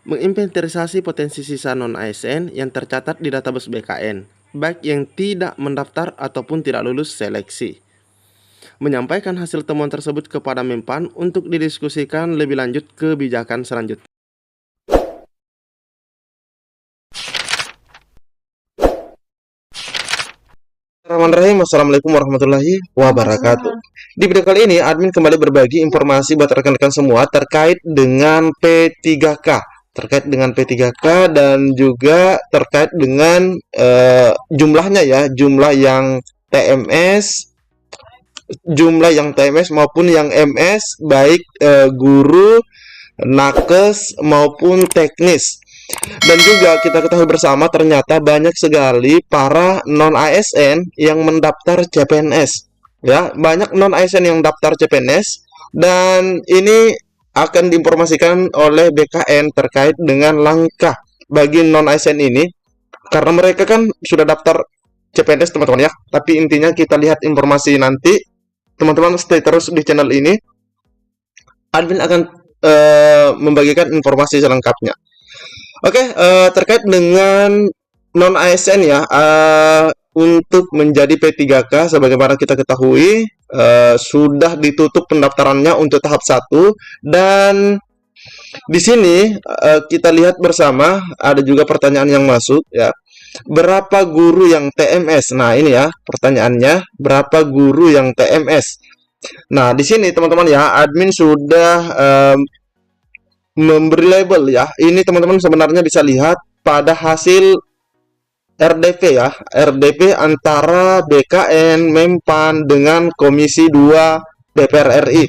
Menginventarisasi potensi sisa non-ASN yang tercatat di database BKN, baik yang tidak mendaftar ataupun tidak lulus seleksi. Menyampaikan hasil temuan tersebut kepada Menpan untuk didiskusikan lebih lanjut kebijakan selanjutnya. Bismillahirrahmanirrahim. Assalamualaikum warahmatullahi wabarakatuh. Di video kali ini, admin kembali berbagi informasi buat rekan-rekan semua terkait dengan P3K. Terkait dengan P3K dan juga terkait dengan jumlahnya ya, jumlah yang TMS maupun yang MS, baik guru, nakes maupun teknis. Dan juga kita ketahui bersama ternyata banyak sekali para non-ASN yang mendaftar CPNS. Ya, banyak non-ASN yang daftar CPNS dan ini akan diinformasikan oleh BKN terkait dengan langkah bagi non-ASN ini karena mereka kan sudah daftar CPNS teman-teman ya. Tapi intinya kita lihat informasi nanti. Teman-teman stay terus di channel ini. Admin akan membagikan informasi selengkapnya. Oke, terkait dengan non-ASN ya, untuk menjadi P3K sebagaimana kita ketahui sudah ditutup pendaftarannya untuk tahap 1 dan di sini kita lihat bersama ada juga pertanyaan yang masuk ya. Berapa guru yang TMS? Nah, ini ya pertanyaannya, berapa guru yang TMS? Nah, di sini teman-teman ya, admin sudah memberi label ya. Ini teman-teman sebenarnya bisa lihat pada hasil RDP ya, RDP antara BKN, Menpan dengan Komisi 2 DPR RI.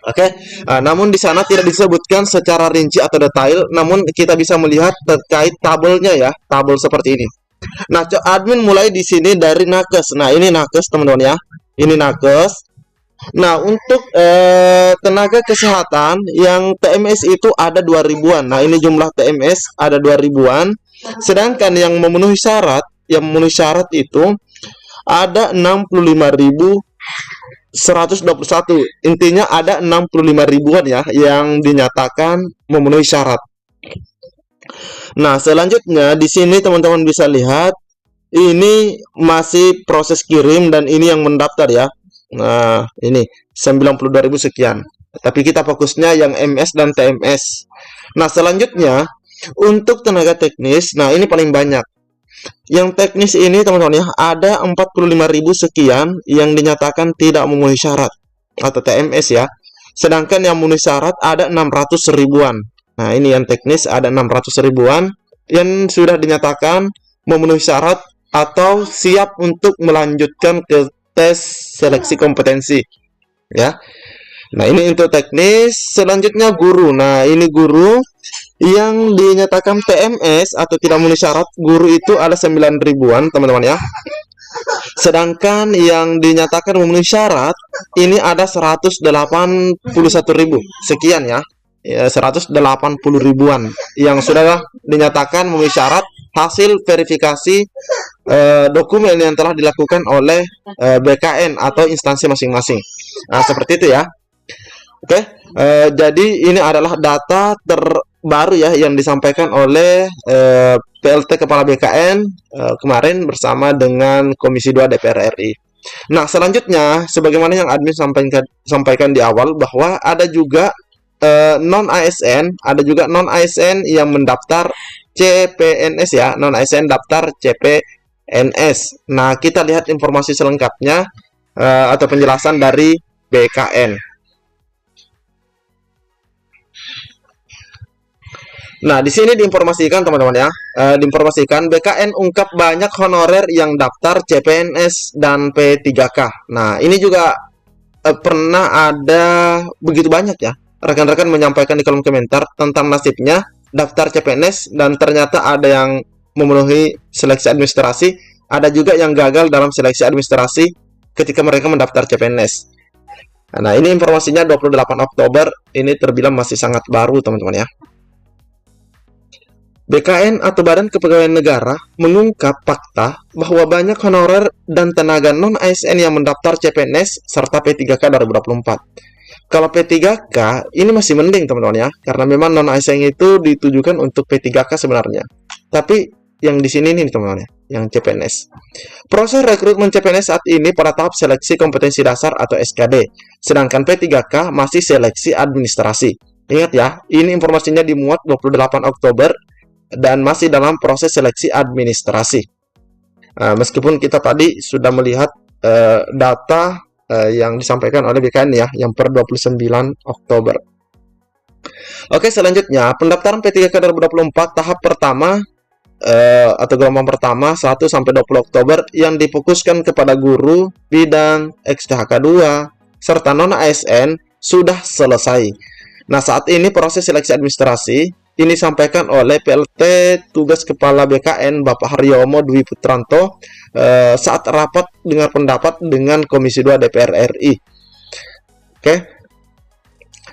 Oke, namun di sana tidak disebutkan secara rinci atau detail, namun kita bisa melihat terkait tabelnya ya, tabel seperti ini. Nah, admin mulai di sini dari nakes. Nah, ini nakes teman-teman ya, ini nakes. Nah, untuk tenaga kesehatan yang TMS itu ada 2000-an. Nah, ini jumlah TMS ada 2000-an. Sedangkan yang memenuhi syarat, itu ada 65.121. Intinya ada 65 ribuan ya yang dinyatakan memenuhi syarat. Nah, selanjutnya di sini teman-teman bisa lihat ini masih proses kirim dan ini yang mendaftar ya. Nah, ini 92.000 sekian. Tapi kita fokusnya yang MS dan TMS. Nah, selanjutnya untuk tenaga teknis, nah ini paling banyak. Yang teknis ini teman-teman ya, ada 45.000 sekian yang dinyatakan tidak memenuhi syarat atau TMS ya. Sedangkan yang memenuhi syarat ada 600 ribuan. Nah, ini yang teknis ada 600 ribuan yang sudah dinyatakan memenuhi syarat atau siap untuk melanjutkan ke tes seleksi kompetensi ya. Nah, ini untuk teknis. Selanjutnya guru. Nah, ini guru yang dinyatakan TMS atau tidak memenuhi syarat. Guru itu ada 9 ribuan teman-teman ya. Sedangkan yang dinyatakan memenuhi syarat ini ada 181.000 sekian ya. 180 ribuan yang sudah dinyatakan memenuhi syarat hasil verifikasi dokumen yang telah dilakukan oleh BKN atau instansi masing-masing. Nah, seperti itu ya. Oke, jadi ini adalah data terbaru ya yang disampaikan oleh PLT Kepala BKN kemarin bersama dengan Komisi 2 DPR RI. Nah, selanjutnya sebagaimana yang admin sampaikan di awal bahwa ada juga ada juga non-ASN yang mendaftar CPNS ya, non-ASN daftar CPNS. Nah, kita lihat informasi selengkapnya atau penjelasan dari BKN. Nah, di sini diinformasikan teman-teman ya, diinformasikan BKN ungkap banyak honorer yang daftar CPNS dan P3K. Nah, ini juga pernah ada begitu banyak ya. Rekan-rekan menyampaikan di kolom komentar tentang nasibnya daftar CPNS dan ternyata ada yang memenuhi seleksi administrasi, ada juga yang gagal dalam seleksi administrasi ketika mereka mendaftar CPNS. Nah, ini informasinya 28 Oktober, ini terbilang masih sangat baru teman-teman ya. BKN atau Badan Kepegawaian Negara mengungkap fakta bahwa banyak honorer dan tenaga non-ASN yang mendaftar CPNS serta P3K 2024. Kalau P3K ini masih mending teman-teman ya, karena memang non ASN itu ditujukan untuk P3K sebenarnya. Tapi yang di sini nih teman-teman ya, yang CPNS. Proses rekrutmen CPNS saat ini pada tahap seleksi kompetensi dasar atau SKD, sedangkan P3K masih seleksi administrasi. Ingat ya, ini informasinya dimuat 28 Oktober dan masih dalam proses seleksi administrasi. Meskipun kita tadi sudah melihat data yang disampaikan oleh BKN ya, yang per 29 Oktober. Oke, selanjutnya pendaftaran P3K 2024 tahap pertama atau gelombang pertama 1 sampai 20 Oktober yang difokuskan kepada guru, bidang, XTHK 2 serta non ASN sudah selesai. Nah, saat ini proses seleksi administrasi ini disampaikan oleh PLT Tugas Kepala BKN Bapak Haryomo Dwi Putranto saat rapat dengar pendapat dengan Komisi 2 DPR RI. Oke.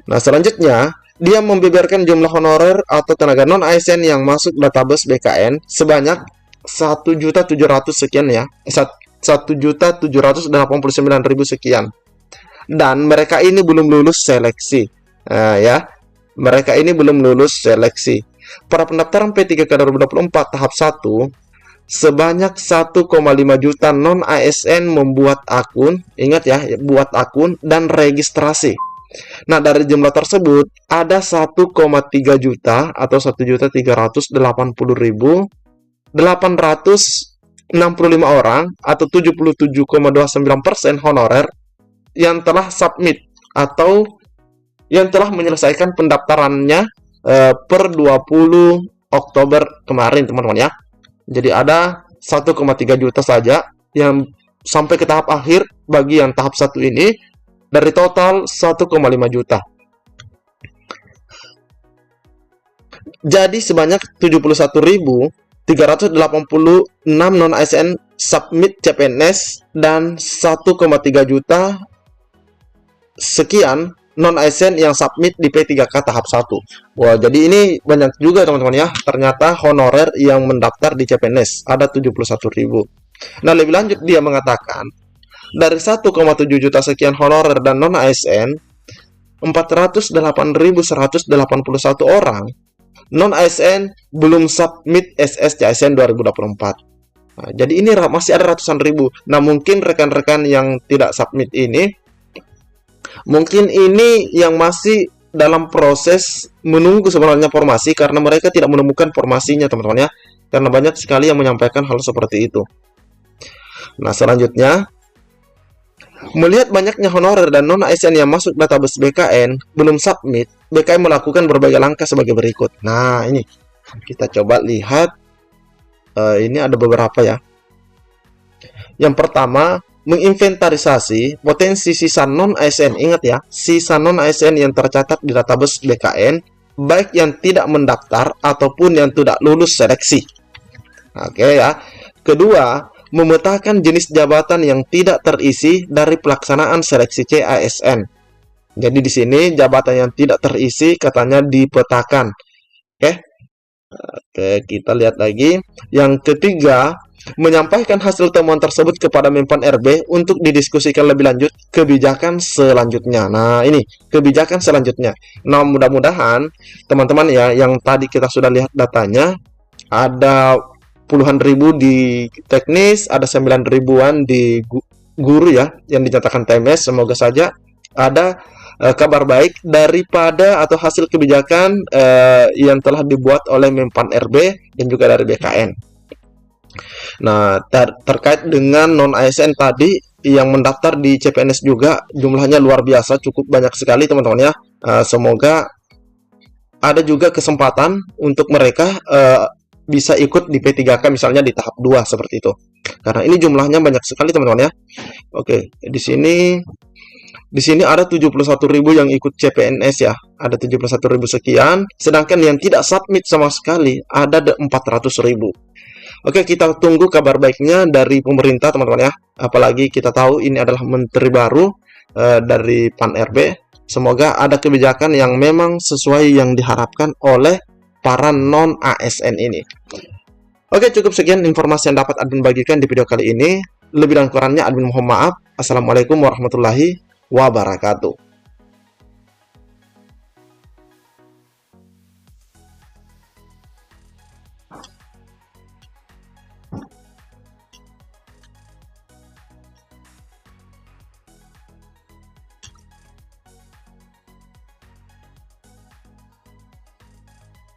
Nah, selanjutnya dia membeberkan jumlah honorer atau tenaga non ASN yang masuk database BKN sebanyak 1.700 sekian ya. 1.789.000 sekian. Dan mereka ini belum lulus seleksi. Ya. Mereka ini belum lulus seleksi. Para pendaftaran P3K 2024 tahap 1 sebanyak 1,5 juta non ASN membuat akun, ingat ya, buat akun dan registrasi. Nah, dari jumlah tersebut ada 1,3 juta atau 1.388.865 orang atau 77,29% honorer yang telah submit atau yang telah menyelesaikan pendaftarannya per 20 Oktober kemarin teman-teman ya. Jadi ada 1,3 juta saja yang sampai ke tahap akhir bagi yang tahap 1 ini dari total 1,5 juta. Jadi sebanyak 71.386 non ASN submit CPNS dan 1,3 juta sekian non ASN yang submit di P3K tahap 1. Wah, jadi ini banyak juga teman-teman ya. Ternyata honorer yang mendaftar di CPNS ada 71.000. Nah, lebih lanjut dia mengatakan dari 1,7 juta sekian honorer dan non ASN 408.181 orang non ASN belum submit SSCASN 2024. Nah, jadi ini masih ada ratusan ribu. Nah, mungkin rekan-rekan yang tidak submit ini mungkin ini yang masih dalam proses menunggu sebenarnya formasi karena mereka tidak menemukan formasinya teman-teman ya. Karena banyak sekali yang menyampaikan hal seperti itu. Nah, selanjutnya melihat banyaknya honorer dan non ASN yang masuk database BKN belum submit, BKN melakukan berbagai langkah sebagai berikut. Nah, ini kita coba lihat. Ini ada beberapa ya. Yang pertama, menginventarisasi potensi sisa non-ASN. Ingat ya, sisa non-ASN yang tercatat di database BKN, baik yang tidak mendaftar ataupun yang tidak lulus seleksi. Oke ya. Kedua, memetakan jenis jabatan yang tidak terisi dari pelaksanaan seleksi CASN. Jadi di sini jabatan yang tidak terisi katanya dipetakan. Oke, kita lihat lagi. Yang ketiga, menyampaikan hasil temuan tersebut kepada Menpan RB untuk didiskusikan lebih lanjut kebijakan selanjutnya. Nah, ini kebijakan selanjutnya. Nah, mudah-mudahan teman-teman ya, yang tadi kita sudah lihat datanya, ada puluhan ribu di teknis, ada 9 ribuan di guru ya, yang dinyatakan TMS. Semoga saja ada kabar baik daripada atau hasil kebijakan yang telah dibuat oleh Menpan RB dan juga dari BKN. Nah, terkait dengan non-ASN tadi yang mendaftar di CPNS juga jumlahnya luar biasa, cukup banyak sekali teman-teman ya. Semoga ada juga kesempatan untuk mereka bisa ikut di P3K misalnya di tahap 2 seperti itu. Karena ini jumlahnya banyak sekali teman-teman ya. Oke, di sini ada 71.000 yang ikut CPNS ya. Ada 71.000 sekian, sedangkan yang tidak submit sama sekali ada 400.000. Oke, kita tunggu kabar baiknya dari pemerintah teman-teman ya. Apalagi kita tahu ini adalah menteri baru dari PAN RB. Semoga ada kebijakan yang memang sesuai yang diharapkan oleh para non-ASN ini. Oke, cukup sekian informasi yang dapat admin bagikan di video kali ini. Lebih dan kurangnya admin mohon maaf. Assalamualaikum warahmatullahi wabarakatuh.